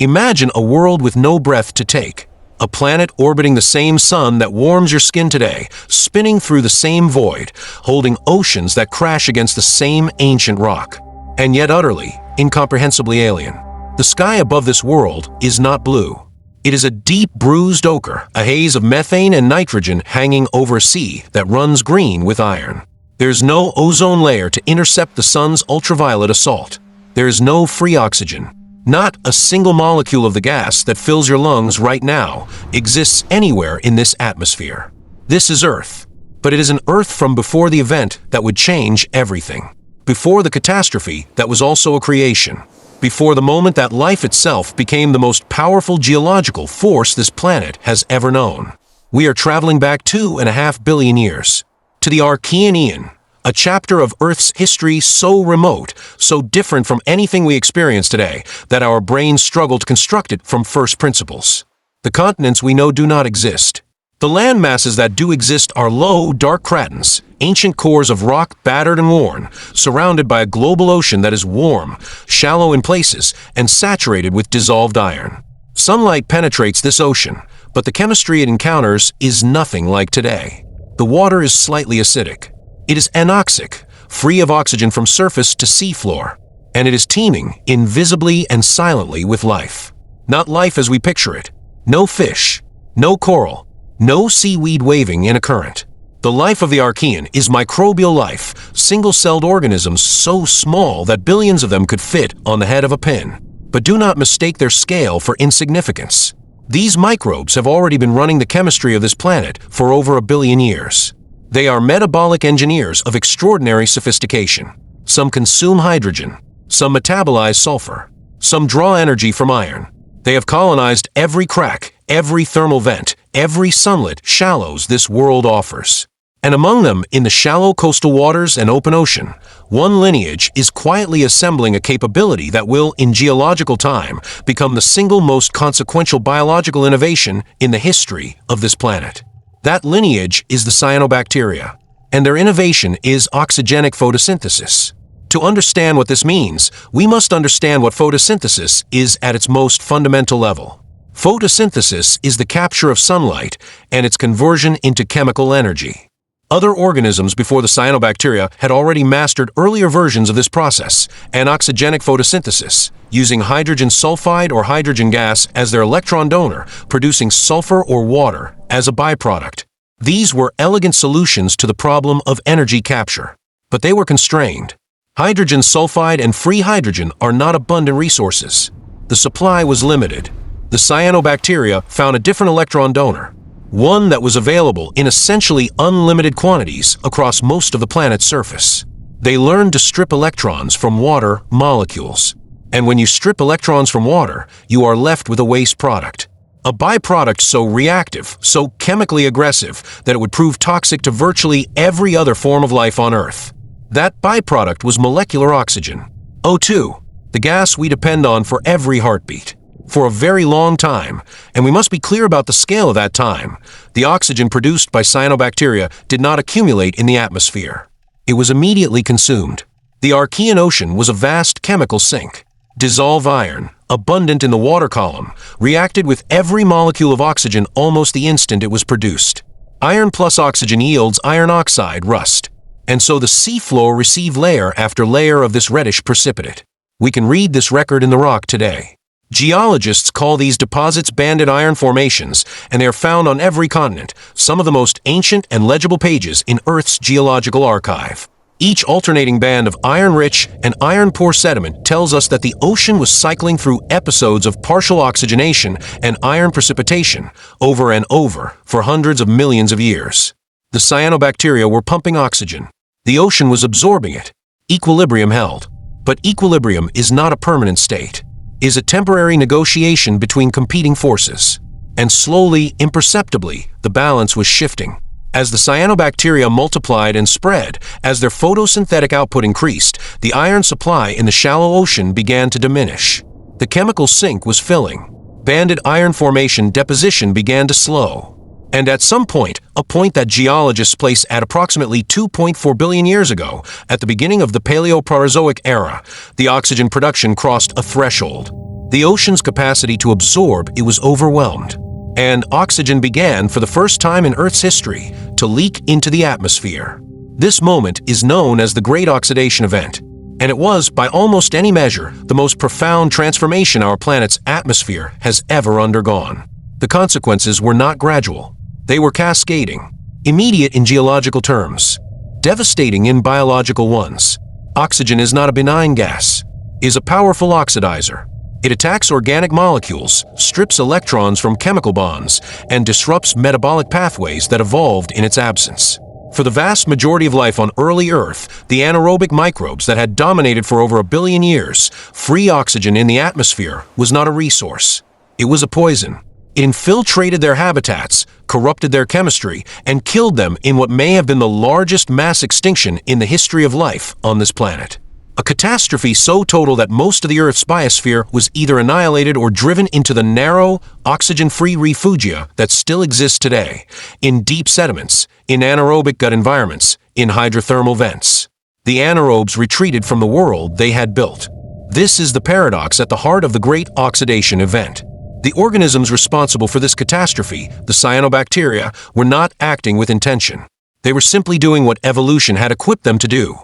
Imagine a world with no breath to take. A planet orbiting the same sun that warms your skin today, spinning through the same void, holding oceans that crash against the same ancient rock. And yet utterly, incomprehensibly alien. The sky above this world is not blue. It is a deep bruised ochre, a haze of methane and nitrogen hanging over a sea that runs green with iron. There's no ozone layer to intercept the sun's ultraviolet assault. There is no free oxygen. Not a single molecule of the gas that fills your lungs right now exists anywhere in this atmosphere. This is Earth, but it is an Earth from before the event that would change everything. Before the catastrophe that was also a creation. Before the moment that life itself became the most powerful geological force this planet has ever known. We are traveling back 2.5 billion years, to the Archean Eon, a chapter of Earth's history so remote, so different from anything we experience today, that our brains struggle to construct it from first principles. The continents we know do not exist. The land masses that do exist are low, dark cratons, ancient cores of rock battered and worn, surrounded by a global ocean that is warm, shallow in places, and saturated with dissolved iron. Sunlight penetrates this ocean, but the chemistry it encounters is nothing like today. The water is slightly acidic. It is anoxic, free of oxygen from surface to seafloor, and it is teeming, invisibly and silently, with life. Not life as we picture it. No fish, no coral, no seaweed waving in a current. The life of the Archean is microbial life, single-celled organisms so small that billions of them could fit on the head of a pin. But do not mistake their scale for insignificance. These microbes have already been running the chemistry of this planet for over 1 billion years. They are metabolic engineers of extraordinary sophistication. Some consume hydrogen, some metabolize sulfur, some draw energy from iron. They have colonized every crack, every thermal vent, every sunlit shallows this world offers. And among them, in the shallow coastal waters and open ocean, one lineage is quietly assembling a capability that will, in geological time, become the single most consequential biological innovation in the history of this planet. That lineage is the cyanobacteria, and their innovation is oxygenic photosynthesis. To understand what this means, we must understand what photosynthesis is at its most fundamental level. Photosynthesis is the capture of sunlight and its conversion into chemical energy. Other organisms before the cyanobacteria had already mastered earlier versions of this process, anoxygenic photosynthesis, using hydrogen sulfide or hydrogen gas as their electron donor, producing sulfur or water as a byproduct. These were elegant solutions to the problem of energy capture, but they were constrained. Hydrogen sulfide and free hydrogen are not abundant resources. The supply was limited. The cyanobacteria found a different electron donor, one that was available in essentially unlimited quantities across most of the planet's surface. They learned to strip electrons from water molecules. And when you strip electrons from water, you are left with a waste product. A byproduct so reactive, so chemically aggressive, that it would prove toxic to virtually every other form of life on Earth. That byproduct was molecular oxygen, O2, the gas we depend on for every heartbeat. For a very long time, and we must be clear about the scale of that time, the oxygen produced by cyanobacteria did not accumulate in the atmosphere. It was immediately consumed. The Archean Ocean was a vast chemical sink. Dissolved iron, abundant in the water column, reacted with every molecule of oxygen almost the instant it was produced. Iron plus oxygen yields iron oxide, rust. And so the seafloor received layer after layer of this reddish precipitate. We can read this record in the rock today. Geologists call these deposits banded iron formations, and they are found on every continent, some of the most ancient and legible pages in Earth's geological archive. Each alternating band of iron-rich and iron-poor sediment tells us that the ocean was cycling through episodes of partial oxygenation and iron precipitation over and over for hundreds of millions of years. The cyanobacteria were pumping oxygen. The ocean was absorbing it. Equilibrium held. But equilibrium is not a permanent state. It is a temporary negotiation between competing forces. And slowly, imperceptibly, the balance was shifting. As the cyanobacteria multiplied and spread, as their photosynthetic output increased, the iron supply in the shallow ocean began to diminish. The chemical sink was filling. Banded iron formation deposition began to slow. And at some point, a point that geologists place at approximately 2.4 billion years ago, at the beginning of the Paleoproterozoic era, the oxygen production crossed a threshold. The ocean's capacity to absorb it was overwhelmed, and oxygen began, for the first time in Earth's history, to leak into the atmosphere. This moment is known as the Great Oxidation Event, and it was, by almost any measure, the most profound transformation our planet's atmosphere has ever undergone. The consequences were not gradual. They were cascading, immediate in geological terms, devastating in biological ones. Oxygen is not a benign gas. It is a powerful oxidizer. It attacks organic molecules, strips electrons from chemical bonds, and disrupts metabolic pathways that evolved in its absence. For the vast majority of life on early Earth, the anaerobic microbes that had dominated for over 1 billion years, free oxygen in the atmosphere was not a resource. It was a poison. It infiltrated their habitats, corrupted their chemistry, and killed them in what may have been the largest mass extinction in the history of life on this planet. A catastrophe so total that most of the Earth's biosphere was either annihilated or driven into the narrow, oxygen-free refugia that still exists today, in deep sediments, in anaerobic gut environments, in hydrothermal vents. The anaerobes retreated from the world they had built. This is the paradox at the heart of the Great Oxidation Event. The organisms responsible for this catastrophe, the cyanobacteria, were not acting with intention. They were simply doing what evolution had equipped them to do: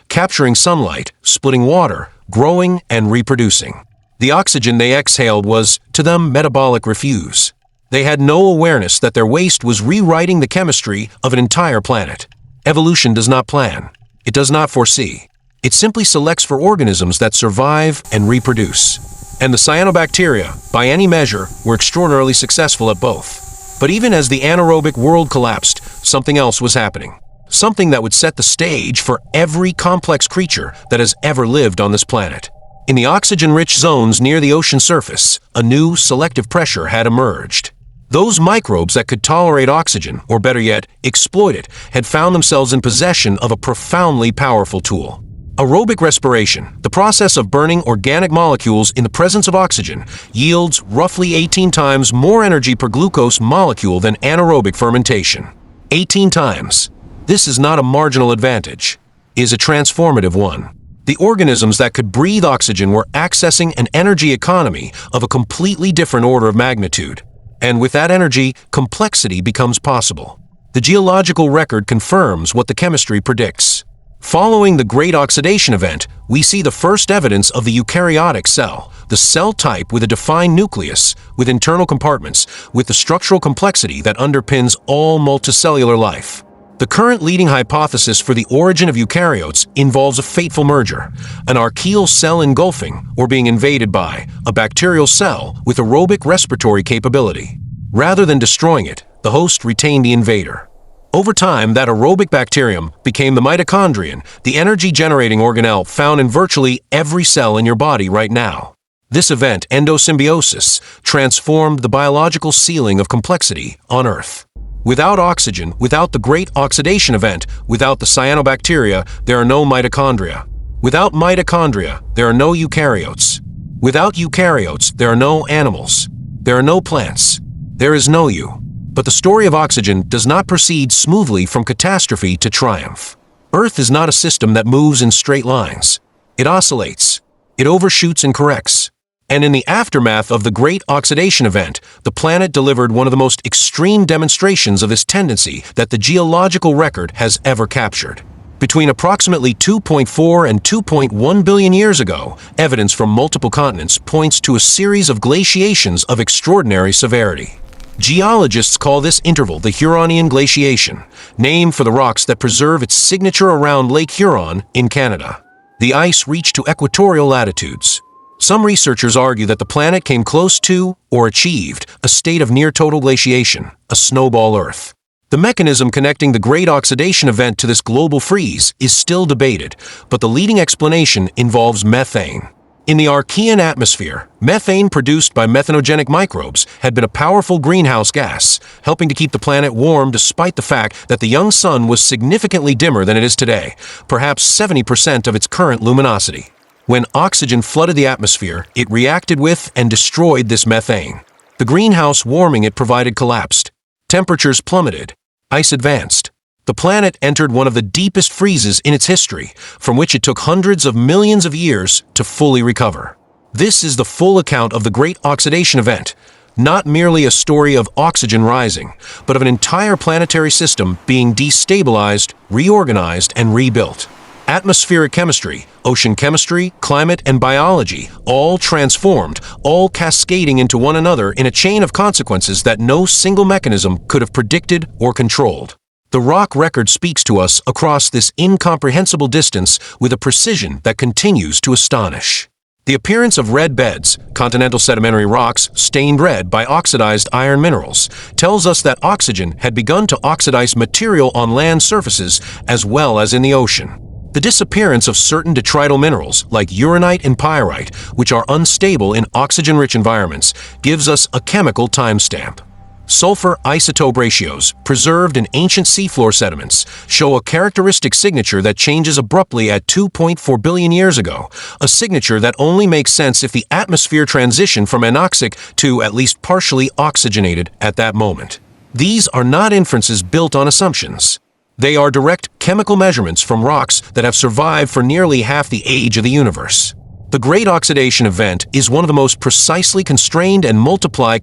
capturing sunlight, splitting water, growing and reproducing. The oxygen they exhaled was, to them, metabolic refuse. They had no awareness that their waste was rewriting the chemistry of an entire planet. Evolution does not plan. It does not foresee. It simply selects for organisms that survive and reproduce. And the cyanobacteria, by any measure, were extraordinarily successful at both. But even as the anaerobic world collapsed, something else was happening. Something that would set the stage for every complex creature that has ever lived on this planet. In the oxygen-rich zones near the ocean surface, a new selective pressure had emerged. Those microbes that could tolerate oxygen, or better yet, exploit it, had found themselves in possession of a profoundly powerful tool. Aerobic respiration, the process of burning organic molecules in the presence of oxygen, yields roughly 18 times more energy per glucose molecule than anaerobic fermentation. 18 times. This is not a marginal advantage. It is a transformative one. The organisms that could breathe oxygen were accessing an energy economy of a completely different order of magnitude. And with that energy, complexity becomes possible. The geological record confirms what the chemistry predicts. Following the Great Oxidation Event, we see the first evidence of the eukaryotic cell, the cell type with a defined nucleus, with internal compartments, with the structural complexity that underpins all multicellular life. The current leading hypothesis for the origin of eukaryotes involves a fateful merger, an archeal cell engulfing, or being invaded by, a bacterial cell with aerobic respiratory capability. Rather than destroying it, the host retained the invader. Over time, that aerobic bacterium became the mitochondrion, the energy-generating organelle found in virtually every cell in your body right now. This event, endosymbiosis, transformed the biological ceiling of complexity on Earth. Without oxygen, without the Great Oxidation Event, without the cyanobacteria, there are no mitochondria. Without mitochondria, there are no eukaryotes. Without eukaryotes, there are no animals. There are no plants. There is no you. But the story of oxygen does not proceed smoothly from catastrophe to triumph. Earth is not a system that moves in straight lines. It oscillates. It overshoots and corrects. And in the aftermath of the Great Oxidation Event, the planet delivered one of the most extreme demonstrations of this tendency that the geological record has ever captured. Between approximately 2.4 and 2.1 billion years ago, evidence from multiple continents points to a series of glaciations of extraordinary severity. Geologists call this interval the Huronian glaciation, named for the rocks that preserve its signature around Lake Huron in Canada. The ice reached to equatorial latitudes. Some researchers argue that the planet came close to, or achieved, a state of near-total glaciation, a snowball Earth. The mechanism connecting the Great Oxidation Event to this global freeze is still debated, but the leading explanation involves methane. In the Archean atmosphere, methane produced by methanogenic microbes had been a powerful greenhouse gas, helping to keep the planet warm despite the fact that the young sun was significantly dimmer than it is today, perhaps 70% of its current luminosity. When oxygen flooded the atmosphere, it reacted with and destroyed this methane. The greenhouse warming it provided collapsed. Temperatures plummeted. Ice advanced. The planet entered one of the deepest freezes in its history, from which it took hundreds of millions of years to fully recover. This is the full account of the Great Oxidation Event, not merely a story of oxygen rising, but of an entire planetary system being destabilized, reorganized, and rebuilt. Atmospheric chemistry, ocean chemistry, climate, and biology, all transformed, all cascading into one another in a chain of consequences that no single mechanism could have predicted or controlled. The rock record speaks to us across this incomprehensible distance with a precision that continues to astonish. The appearance of red beds, continental sedimentary rocks stained red by oxidized iron minerals, tells us that oxygen had begun to oxidize material on land surfaces as well as in the ocean. The disappearance of certain detrital minerals, like uranite and pyrite, which are unstable in oxygen-rich environments, gives us a chemical timestamp. Sulfur isotope ratios, preserved in ancient seafloor sediments, show a characteristic signature that changes abruptly at 2.4 billion years ago, a signature that only makes sense if the atmosphere transitioned from anoxic to at least partially oxygenated at that moment. These are not inferences built on assumptions. They are direct chemical measurements from rocks that have survived for nearly half the age of the universe. The Great Oxidation Event is one of the most precisely constrained and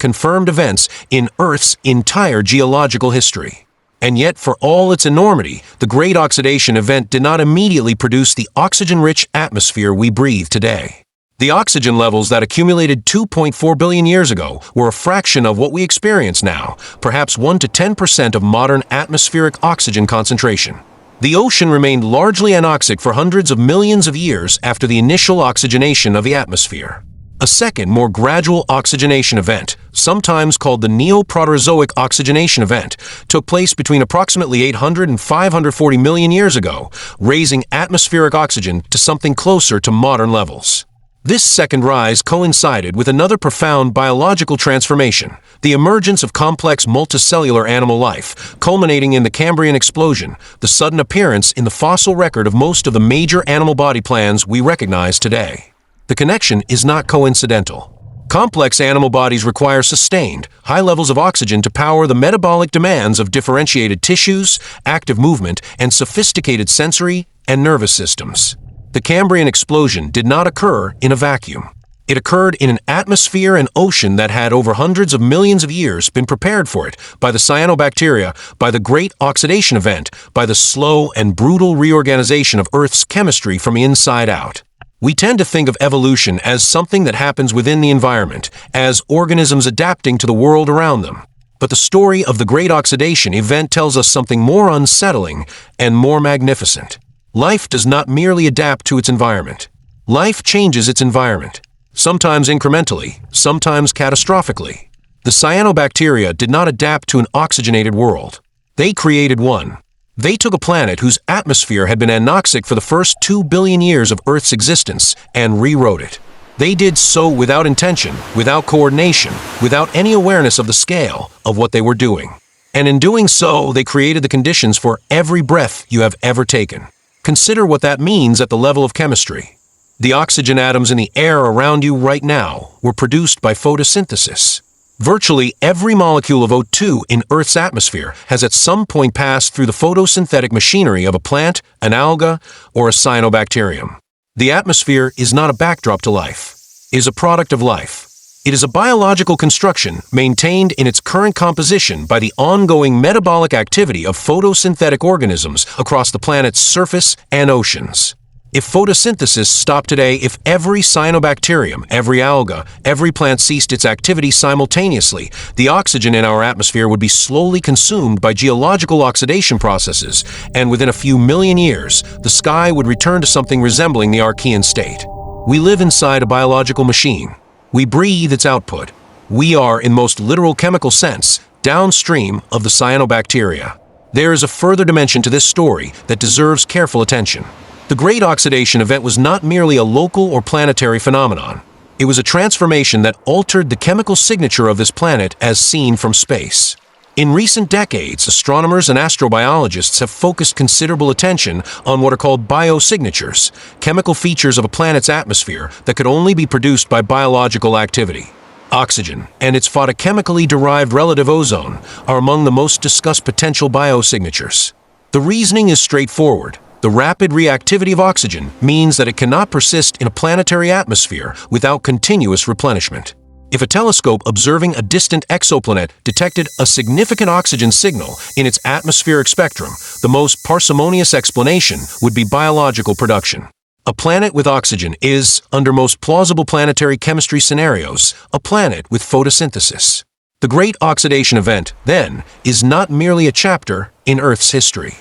confirmed events in Earth's entire geological history. And yet, for all its enormity, the Great Oxidation Event did not immediately produce the oxygen-rich atmosphere we breathe today. The oxygen levels that accumulated 2.4 billion years ago were a fraction of what we experience now, perhaps 1 to 10% of modern atmospheric oxygen concentration. The ocean remained largely anoxic for hundreds of millions of years after the initial oxygenation of the atmosphere. A second, more gradual oxygenation event, sometimes called the Neoproterozoic Oxygenation Event, took place between approximately 800 and 540 million years ago, raising atmospheric oxygen to something closer to modern levels. This second rise coincided with another profound biological transformation, the emergence of complex multicellular animal life, culminating in the Cambrian explosion, the sudden appearance in the fossil record of most of the major animal body plans we recognize today. The connection is not coincidental. Complex animal bodies require sustained, high levels of oxygen to power the metabolic demands of differentiated tissues, active movement, and sophisticated sensory and nervous systems. The Cambrian explosion did not occur in a vacuum. It occurred in an atmosphere and ocean that had over hundreds of millions of years been prepared for it by the cyanobacteria, by the Great Oxidation Event, by the slow and brutal reorganization of Earth's chemistry from inside out. We tend to think of evolution as something that happens within the environment, as organisms adapting to the world around them. But the story of the Great Oxidation Event tells us something more unsettling and more magnificent. Life does not merely adapt to its environment. Life changes its environment, sometimes incrementally, sometimes catastrophically. The cyanobacteria did not adapt to an oxygenated world. They created one. They took a planet whose atmosphere had been anoxic for the first 2 billion years of Earth's existence and rewrote it. They did so without intention, without coordination, without any awareness of the scale of what they were doing. And in doing so, they created the conditions for every breath you have ever taken. Consider what that means at the level of chemistry. The oxygen atoms in the air around you right now were produced by photosynthesis. Virtually every molecule of O2 in Earth's atmosphere has at some point passed through the photosynthetic machinery of a plant, an alga, or a cyanobacterium. The atmosphere is not a backdrop to life. It is a product of life. It is a biological construction maintained in its current composition by the ongoing metabolic activity of photosynthetic organisms across the planet's surface and oceans. If photosynthesis stopped today, if every cyanobacterium, every alga, every plant ceased its activity simultaneously, the oxygen in our atmosphere would be slowly consumed by geological oxidation processes, and within a few million years, the sky would return to something resembling the Archean state. We live inside a biological machine. We breathe its output. We are, in most literal chemical sense, downstream of the cyanobacteria. There is a further dimension to this story that deserves careful attention. The Great Oxidation Event was not merely a local or planetary phenomenon. It was a transformation that altered the chemical signature of this planet as seen from space. In recent decades, astronomers and astrobiologists have focused considerable attention on what are called biosignatures, chemical features of a planet's atmosphere that could only be produced by biological activity. Oxygen and its photochemically derived relative ozone are among the most discussed potential biosignatures. The reasoning is straightforward. The The rapid reactivity of oxygen means that it cannot persist in a planetary atmosphere without continuous replenishment. If a telescope observing a distant exoplanet detected a significant oxygen signal in its atmospheric spectrum, the most parsimonious explanation would be biological production. A planet with oxygen is, under most plausible planetary chemistry scenarios, a planet with photosynthesis. The Great Oxidation Event, then, is not merely a chapter in Earth's history.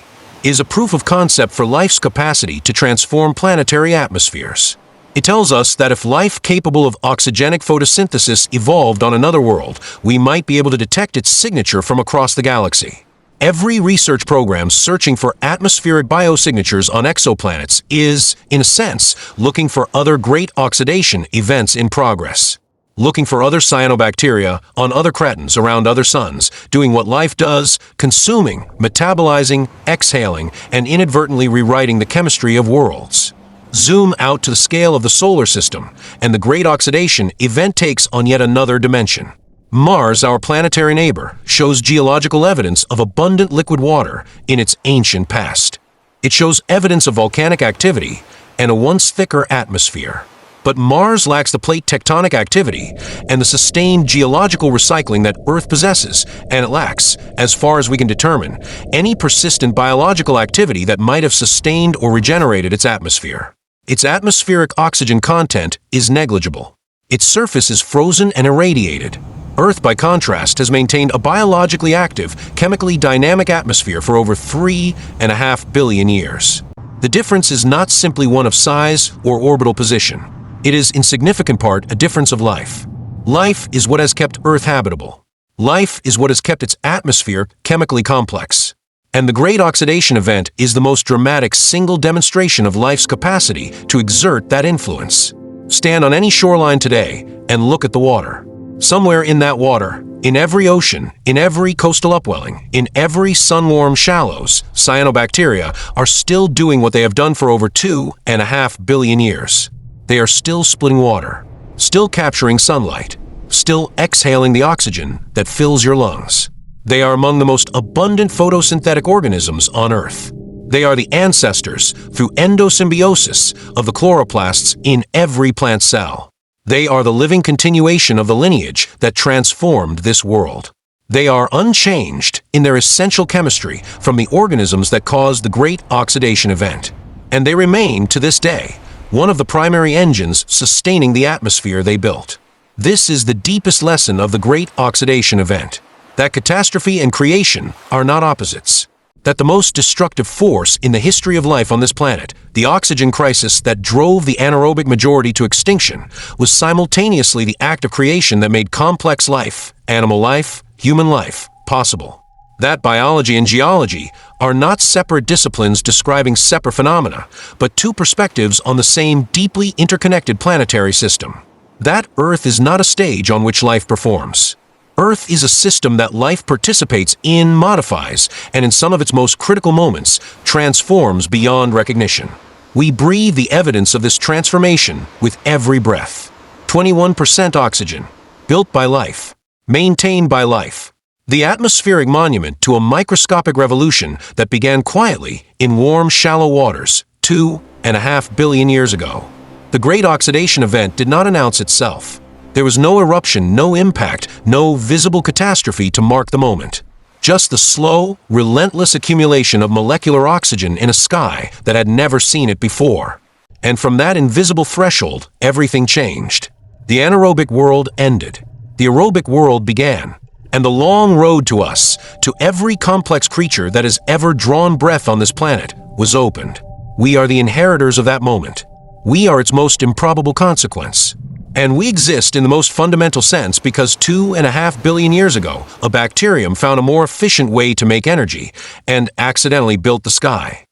It is a proof of concept for life's capacity to transform planetary atmospheres. It tells us that if life capable of oxygenic photosynthesis evolved on another world, we might be able to detect its signature from across the galaxy. Every research program searching for atmospheric biosignatures on exoplanets is, in a sense, looking for other great oxidation events in progress. Looking for other cyanobacteria on other cretins around other suns, doing what life does, consuming, metabolizing, exhaling, and inadvertently rewriting the chemistry of worlds. Zoom out to the scale of the solar system, and the Great Oxidation Event takes on yet another dimension. Mars, our planetary neighbor, shows geological evidence of abundant liquid water in its ancient past. It shows evidence of volcanic activity and a once thicker atmosphere. But Mars lacks the plate tectonic activity and the sustained geological recycling that Earth possesses, and it lacks, as far as we can determine, any persistent biological activity that might have sustained or regenerated its atmosphere. Its atmospheric oxygen content is negligible. Its surface is frozen and irradiated. Earth, by contrast, has maintained a biologically active, chemically dynamic atmosphere for over 3.5 billion years. The difference is not simply one of size or orbital position. It is, in significant part, a difference of life. Life is what has kept Earth habitable. Life is what has kept its atmosphere chemically complex. And the Great Oxidation Event is the most dramatic single demonstration of life's capacity to exert that influence. Stand on any shoreline today and look at the water. Somewhere in that water, in every ocean, in every coastal upwelling, in every sun-warmed shallows, cyanobacteria are still doing what they have done for over 2.5 billion years. They are still splitting water, still capturing sunlight, still exhaling the oxygen that fills your lungs. They are among the most abundant photosynthetic organisms on Earth. They are the ancestors, through endosymbiosis, of the chloroplasts in every plant cell. They are the living continuation of the lineage that transformed this world. They are unchanged in their essential chemistry from the organisms that caused the Great Oxidation Event. And they remain, to this day, one of the primary engines sustaining the atmosphere they built. This is the deepest lesson of the Great Oxidation Event. That catastrophe and creation are not opposites. That the most destructive force in the history of life on this planet, the oxygen crisis that drove the anaerobic majority to extinction, was simultaneously the act of creation that made complex life, animal life, human life, possible. That biology and geology are not separate disciplines describing separate phenomena, but two perspectives on the same deeply interconnected planetary system. That Earth is not a stage on which life performs. Earth is a system that life participates in, modifies, and in some of its most critical moments, transforms beyond recognition. We breathe the evidence of this transformation with every breath. 21% oxygen, built by life, maintained by life. The atmospheric monument to a microscopic revolution that began quietly in warm, shallow waters 2.5 billion years ago. The Great Oxidation Event did not announce itself. There was no eruption, no impact, no visible catastrophe to mark the moment. Just the slow, relentless accumulation of molecular oxygen in a sky that had never seen it before. And from that invisible threshold, everything changed. The anaerobic world ended. The aerobic world began. And the long road to us, to every complex creature that has ever drawn breath on this planet, was opened. We are the inheritors of that moment. We are its most improbable consequence. And we exist in the most fundamental sense because 2.5 billion years ago, a bacterium found a more efficient way to make energy and accidentally built the sky.